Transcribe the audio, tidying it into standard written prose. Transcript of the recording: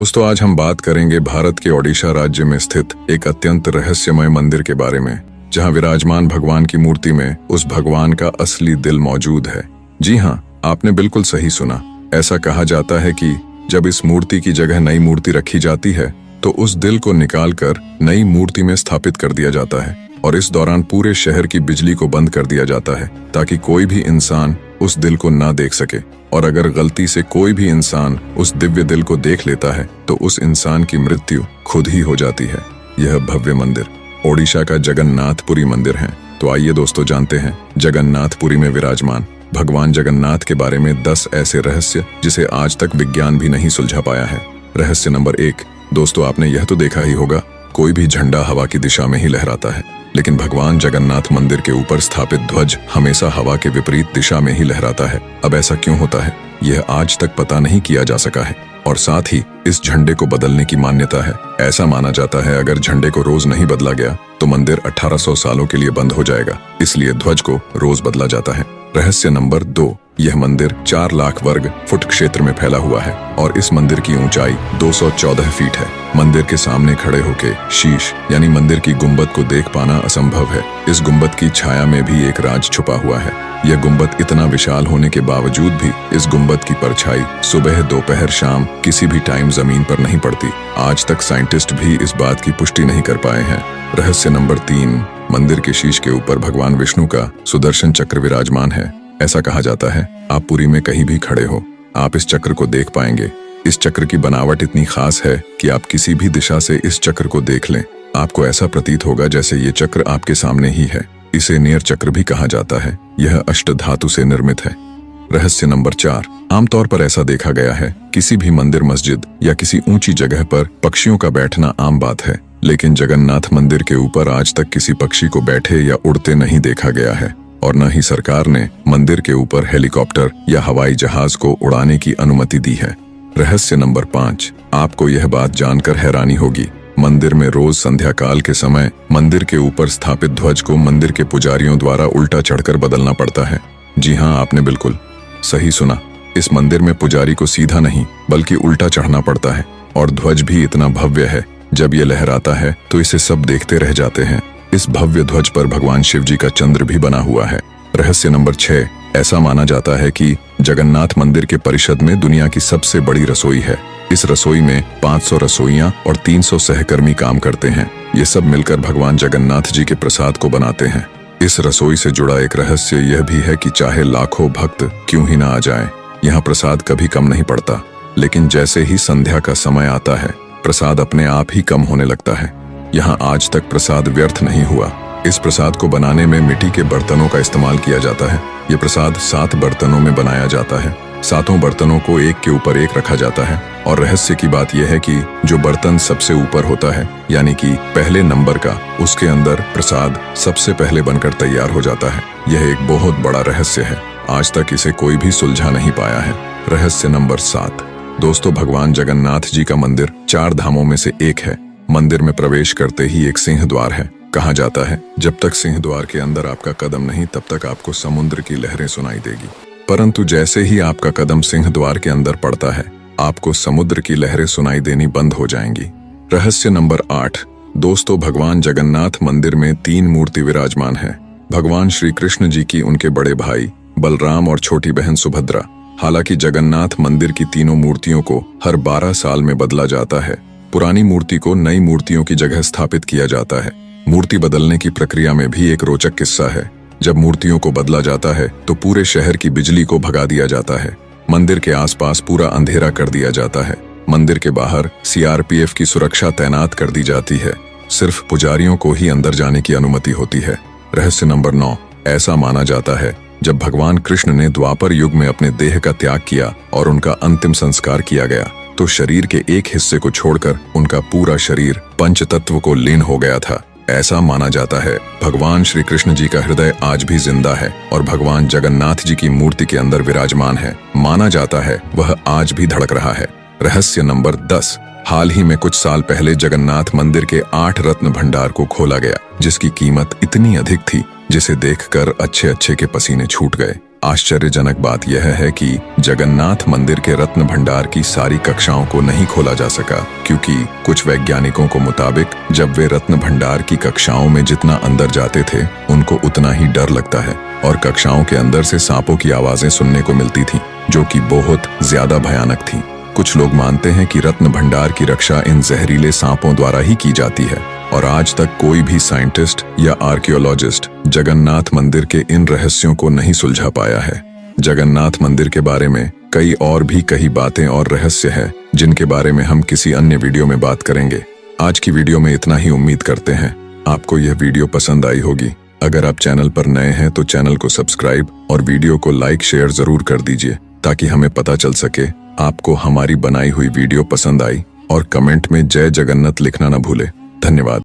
दोस्तों आज हम बात करेंगे भारत के ओडिशा राज्य में स्थित एक अत्यंत रहस्यमय मंदिर के बारे में, जहां विराजमान भगवान की मूर्ति में उस भगवान का असली दिल मौजूद है। जी हाँ, आपने बिल्कुल सही सुना। ऐसा कहा जाता है कि जब इस मूर्ति की जगह नई मूर्ति रखी जाती है तो उस दिल को निकालकर नई मूर्ति में स्थापित कर दिया जाता है और इस दौरान पूरे शहर की बिजली को बंद कर दिया जाता है ताकि कोई भी इंसान उस दिल को ना देख सके। और अगर गलती से कोई भी इंसान उस दिव्य दिल को देख लेता है तो उस इंसान की मृत्यु खुद ही हो जाती है। यह भव्य मंदिर ओडिशा का जगन्नाथपुरी मंदिर है। तो आइए दोस्तों जानते हैं जगन्नाथपुरी में विराजमान भगवान जगन्नाथ के बारे में 10 ऐसे रहस्य जिसे आज तक विज्ञान भी नहीं सुलझा पाया है। रहस्य नंबर 1। दोस्तों आपने यह तो देखा ही होगा, कोई भी झंडा हवा की दिशा में ही लहराता है, लेकिन भगवान जगन्नाथ मंदिर के ऊपर स्थापित ध्वज हमेशा हवा के विपरीत दिशा में ही लहराता है। अब ऐसा क्यों होता है, यह आज तक पता नहीं किया जा सका है। और साथ ही इस झंडे को बदलने की मान्यता है। ऐसा माना जाता है अगर झंडे को रोज नहीं बदला गया तो मंदिर 1800 सालों के लिए बंद हो जाएगा, इसलिए ध्वज को रोज बदला जाता है। रहस्य नंबर 2। यह मंदिर 4 लाख वर्ग फुट क्षेत्र में फैला हुआ है और इस मंदिर की ऊंचाई 214 फीट है। मंदिर के सामने खड़े होकर शीश यानी मंदिर की गुंबद को देख पाना असंभव है। इस गुंबद की छाया में भी एक राज छुपा हुआ है। यह गुंबद इतना विशाल होने के बावजूद भी इस गुंबद की परछाई सुबह, दोपहर, शाम किसी भी टाइम जमीन पर नहीं पड़ती। आज तक साइंटिस्ट भी इस बात की पुष्टि नहीं कर पाए हैं। रहस्य नंबर 3। मंदिर के शीश के ऊपर भगवान विष्णु का सुदर्शन चक्र विराजमान है। ऐसा कहा जाता है आप पुरी में कहीं भी खड़े हो, आप इस चक्र को देख पाएंगे। इस चक्र की बनावट इतनी खास है कि आप किसी भी दिशा से इस चक्र को देख लें, आपको ऐसा प्रतीत होगा जैसे ये चक्र आपके सामने ही है। इसे नेर चक्र भी कहा जाता है। यह अष्ट धातु से निर्मित है। रहस्य नंबर 4। आमतौर पर ऐसा देखा गया है किसी भी मंदिर, मस्जिद या किसी ऊंची जगह पर पक्षियों का बैठना आम बात है, लेकिन जगन्नाथ मंदिर के ऊपर आज तक किसी पक्षी को बैठे या उड़ते नहीं देखा गया है और न ही सरकार ने मंदिर के ऊपर हेलीकॉप्टर या हवाई जहाज को उड़ाने की अनुमति दी है। रहस्य नंबर 5। आपको यह बात जानकर हैरानी होगी, मंदिर में रोज संध्या काल के समय मंदिर के ऊपर स्थापित ध्वज को मंदिर के पुजारियों द्वारा उल्टा चढ़कर बदलना पड़ता है। जी हाँ, आपने बिल्कुल सही सुना। इस मंदिर में पुजारी को सीधा नहीं बल्कि उल्टा चढ़ना पड़ता है और ध्वज भी इतना भव्य है, जब ये लहराता है तो इसे सब देखते रह जाते हैं। इस भव्य ध्वज पर भगवान शिव जी का चंद्र भी बना हुआ है। रहस्य नंबर 6। ऐसा माना जाता है कि जगन्नाथ मंदिर के परिषद में दुनिया की सबसे बड़ी रसोई है। इस रसोई में 500 रसोइयां और 300 सहकर्मी काम करते हैं। ये सब मिलकर भगवान जगन्नाथ जी के प्रसाद को बनाते हैं। इस रसोई से जुड़ा एक रहस्य यह भी है कि चाहे लाखों भक्त क्यों ही ना आ जाएं, यहाँ प्रसाद कभी कम नहीं पड़ता। लेकिन जैसे ही संध्या का समय आता है प्रसाद अपने आप ही कम होने लगता है। यहाँ आज तक प्रसाद व्यर्थ नहीं हुआ। इस प्रसाद को बनाने में मिट्टी के बर्तनों का इस्तेमाल किया जाता है। ये प्रसाद 7 बर्तनों में बनाया जाता है। 7 बर्तनों को एक के ऊपर एक रखा जाता है और रहस्य की बात यह है कि जो बर्तन सबसे ऊपर होता है यानी कि पहले नंबर का, उसके अंदर प्रसाद सबसे पहले बनकर तैयार हो जाता है। यह एक बहुत बड़ा रहस्य है, आज तक इसे कोई भी सुलझा नहीं पाया है। रहस्य नंबर 7। दोस्तों भगवान जगन्नाथ जी का मंदिर 4 धामों में से एक है। मंदिर में प्रवेश करते ही एक सिंह द्वार है। कहा जाता है जब तक सिंह द्वार के अंदर आपका कदम नहीं तब तक आपको समुद्र की लहरें सुनाई देगी, परंतु जैसे ही आपका कदम सिंह द्वार के अंदर पड़ता है आपको समुद्र की लहरें सुनाई देनी बंद हो जाएंगी। रहस्य नंबर 8। दोस्तों भगवान जगन्नाथ मंदिर में 3 मूर्ति विराजमान है। भगवान श्री कृष्ण जी की, उनके बड़े भाई बलराम और छोटी बहन सुभद्रा। हालांकि जगन्नाथ मंदिर की तीनों मूर्तियों को हर 12 साल में बदला जाता है। पुरानी मूर्ति को नई मूर्तियों की जगह स्थापित किया जाता है। मूर्ति बदलने की प्रक्रिया में भी एक रोचक किस्सा है। जब मूर्तियों को बदला जाता है तो पूरे शहर की बिजली को भगा दिया जाता है। मंदिर के आसपास पूरा अंधेरा कर दिया जाता है। मंदिर के बाहर CRPF की सुरक्षा तैनात कर दी जाती है। सिर्फ पुजारियों को ही अंदर जाने की अनुमति होती है। रहस्य नंबर 9। ऐसा माना जाता है जब भगवान कृष्ण ने द्वापर युग में अपने देह का त्याग किया और उनका अंतिम संस्कार किया गया तो शरीर के एक हिस्से को छोड़कर उनका पूरा शरीर पंचतत्व को लीन हो गया था। ऐसा माना जाता है भगवान श्री कृष्ण जी का हृदय आज भी जिंदा है और भगवान जगन्नाथ जी की मूर्ति के अंदर विराजमान है। माना जाता है वह आज भी धड़क रहा है। रहस्य नंबर 10। हाल ही में कुछ साल पहले जगन्नाथ मंदिर के 8 रत्न भंडार को खोला गया, जिसकी कीमत इतनी अधिक थी जिसे देखकर अच्छे अच्छे के पसीने छूट गए। आश्चर्यजनक बात यह है कि जगन्नाथ मंदिर के रत्न भंडार की सारी कक्षाओं को नहीं खोला जा सका, क्योंकि कुछ वैज्ञानिकों को मुताबिक जब वे रत्न भंडार की कक्षाओं में जितना अंदर जाते थे उनको उतना ही डर लगता है, और कक्षाओं के अंदर से सांपों की आवाजें सुनने को मिलती थी जो कि बहुत ज्यादा भयानक थी। कुछ लोग मानते हैं कि रत्न भंडार की रक्षा इन जहरीले सांपों द्वारा ही की जाती है, और आज तक कोई भी साइंटिस्ट या आर्कियोलॉजिस्ट जगन्नाथ मंदिर के इन रहस्यों को नहीं सुलझा पाया है। जगन्नाथ मंदिर के बारे में कई बातें और रहस्य है जिनके बारे में हम किसी अन्य वीडियो में बात करेंगे। आज की वीडियो में इतना ही। उम्मीद करते हैं आपको यह वीडियो पसंद आई होगी। अगर आप चैनल पर नए हैं तो चैनल को सब्सक्राइब और वीडियो को लाइक शेयर जरूर कर दीजिए, ताकि हमें पता चल सके आपको हमारी बनाई हुई वीडियो पसंद आई, और कमेंट में जय जगन्नाथ लिखना न भूले। धन्यवाद।